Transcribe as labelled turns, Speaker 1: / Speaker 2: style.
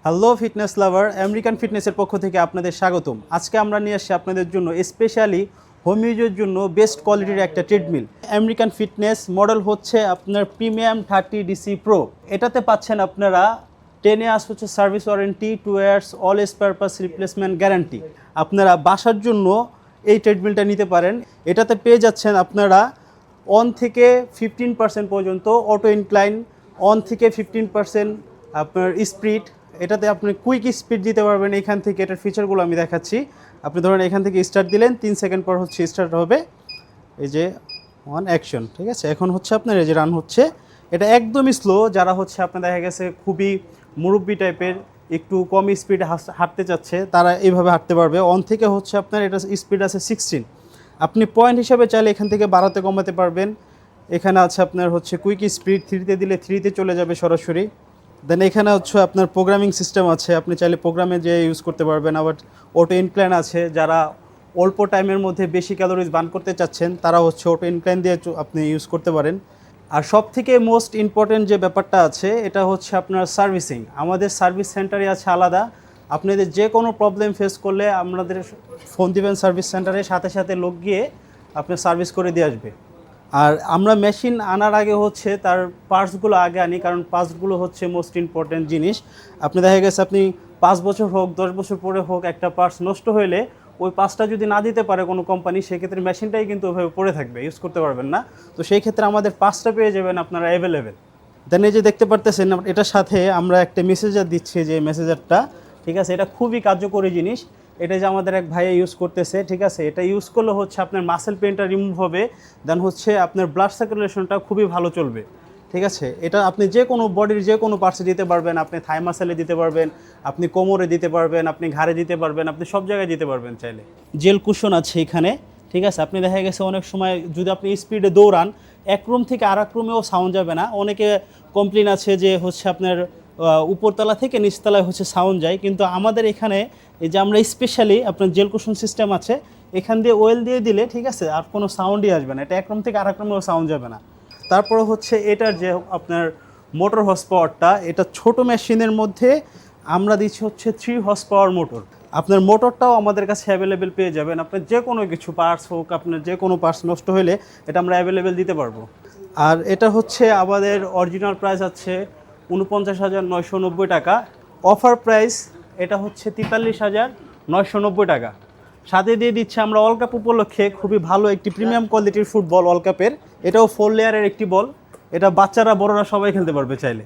Speaker 1: Hello fitness লাভার, American ফিটনেসের পক্ষ থেকে আপনাদের স্বাগতম। আজকে আমরা নিয়ে আসছি আপনাদের জন্য স্পেশালি হোম ইউজের জন্য বেস্ট কোয়ালিটির একটা ট্রেডমিল। আমেরিকান ফিটনেস মডেল হচ্ছে আপনার প্রিমিয়াম 30DC প্রো। এটাতে পাচ্ছেন আপনারা 10 ইয়ার্স হচ্ছে service warranty, 2 years all purpose replacement guarantee. আপনারা বাসার জন্য এই ট্রেডমিলটা নিতে পারেন। এটাতে পেয়ে যাচ্ছেন আপনারা 1 থেকে 15% পর্যন্ত অটো ইনক্লাইন, 1 থেকে 15% আপনার স্পিড। এটাতে আপনি কুইক স্পিড দিতে পারবেন। এখান থেকে এটার ফিচারগুলো আমি দেখাচ্ছি। আপনি ধরেন এখান থেকে স্টার্ট দিলেন, 3 সেকেন্ড পর হচ্ছে স্টার্ট হবে, এই যে ওয়ান অ্যাকশন, ঠিক আছে। এখন হচ্ছে আপনার এই যে রান হচ্ছে। এটা একদমই স্লো, যারা হচ্ছে আপনার দেখা গেছে খুবই মুরব্বি টাইপের, একটু কম স্পিডে হাঁটতে চাচ্ছে, তারা এইভাবে হাঁটতে পারবে। 1 থেকে হচ্ছে আপনার এটা স্পিড আছে 16। আপনি পয়েন্ট হিসাবে চাইলে এখান থেকে বাড়াতে কমাতে পারবেন। এখানে আছে আপনার হচ্ছে কুইক স্পিড, 3তে দিলে 3তে চলে যাবে সরাসরি। দেন এখানে হচ্ছে আপনার প্রোগ্রামিং সিস্টেম আছে, আপনি চাইলে প্রোগ্রামে যে ইউজ করতে পারবেন। আবার অটো ইনক্লাইন আছে, যারা অল্প টাইমের মধ্যে বেশি ক্যালোরিজ বার্ন করতে চাচ্ছেন তারা হচ্ছে অটো ইনক্লাইন দিয়ে আপনি ইউজ করতে পারেন। আর সব থেকে মোস্ট ইম্পর্টেন্ট যে ব্যাপারটা আছে এটা হচ্ছে আপনার সার্ভিসিং। আমাদের সার্ভিস সেন্টারে আছে আলাদা। আপনাদের যে কোনো প্রবলেম ফেস করলে আমাদের ফোন দিবেন সার্ভিস সেন্টারে, সাথে সাথে লোক গিয়ে আপনার সার্ভিস করে দিয়ে আসবে। আর আমরা মেশিন আনার আগে হচ্ছে তার পার্টসগুলো আগে আনি, কারণ পার্টসগুলো হচ্ছে মোস্ট ইম্পর্ট্যান্ট জিনিস। আপনি দেখা গেছে আপনি 5 বছর হোক 10 বছর পরে হোক একটা পার্টস নষ্ট হলে ওই পার্টসটা যদি না দিতে পারে কোনো কোম্পানি, সেক্ষেত্রে মেশিনটাই কিন্তু ওইভাবে পড়ে থাকবে, ইউজ করতে পারবেন না। তো সেই ক্ষেত্রে আমাদের পার্টসটা পেয়ে যাবেন আপনারা অ্যাভেলেবেল। দেন এই যে দেখতে পারতেছেন এটার সাথে আমরা একটা মেসেজার দিচ্ছি, যে মেসেজারটা, ঠিক আছে, এটা খুবই কার্যকরী জিনিস। এটা যে আমাদের এক ভাইয়া ইউজ করতেছে, ঠিক আছে, এটা ইউজ করলে হচ্ছে আপনার মাসেল পেনটা রিমুভ হবে। দেন হচ্ছে আপনার ব্লাড সার্কুলেশনটা খুবই ভালো চলবে, ঠিক আছে। এটা আপনি যে কোনো বডির যে কোনো পার্টসে দিতে পারবেন। আপনি থাই মাসেলে দিতে পারবেন, আপনি কোমরে দিতে পারবেন, আপনি ঘাড়ে দিতে পারবেন, আপনি সব জায়গায় দিতে পারবেন চাইলে। জেল কুশন আছে এখানে, ঠিক আছে। আপনি দেখা গেছে অনেক সময় যদি আপনি স্পিডে দৌড়ান, এক রুম থেকে আর এক রুমেও সাউন্ড যাবে না। অনেকে কমপ্লেন আছে যে হচ্ছে আপনার উপরতলা থেকে নিচতলায় হচ্ছে সাউন্ড যায়, কিন্তু আমাদের এখানে এই যে আমরা স্পেশালি আপনার জেল কুশন সিস্টেম আছে, এখান দিয়ে ওয়েল দিয়ে দিলে, ঠিক আছে, আর কোনো সাউন্ডই আসবে না। এটা এক রুম থেকে আর এক রুমেও সাউন্ড যাবে না। তারপরে হচ্ছে এটার যে আপনার মোটর হর্স পাওয়ারটা, এটা ছোট মেশিনের মধ্যে আমরা দিচ্ছি হচ্ছে 3 হর্স পাওয়ার মোটর। আপনার মোটরটাও আমাদের কাছে অ্যাভেলেবেল পেয়ে যাবেন। আপনার যে কোনো কিছু পার্টস হোক, আপনার যে কোনো পার্টস নষ্ট হলে এটা আমরা অ্যাভেলেবেল দিতে পারবো। আর এটা হচ্ছে আমাদের অরিজিনাল প্রাইস আছে 49,990 টাকা। অফার প্রাইস এটা হচ্ছে 43,990 টাকা। সাথে দিয়ে দিচ্ছে আমরা ওয়ার্ল্ড কাপ উপলক্ষে খুবই ভালো একটি প্রিমিয়াম কোয়ালিটির ফুটবল ওয়ার্ল্ড কাপের। এটাও 4 লেয়ারের একটি বল। এটা বাচ্চারা বড়রা সবাই খেলতে পারবে চাইলে।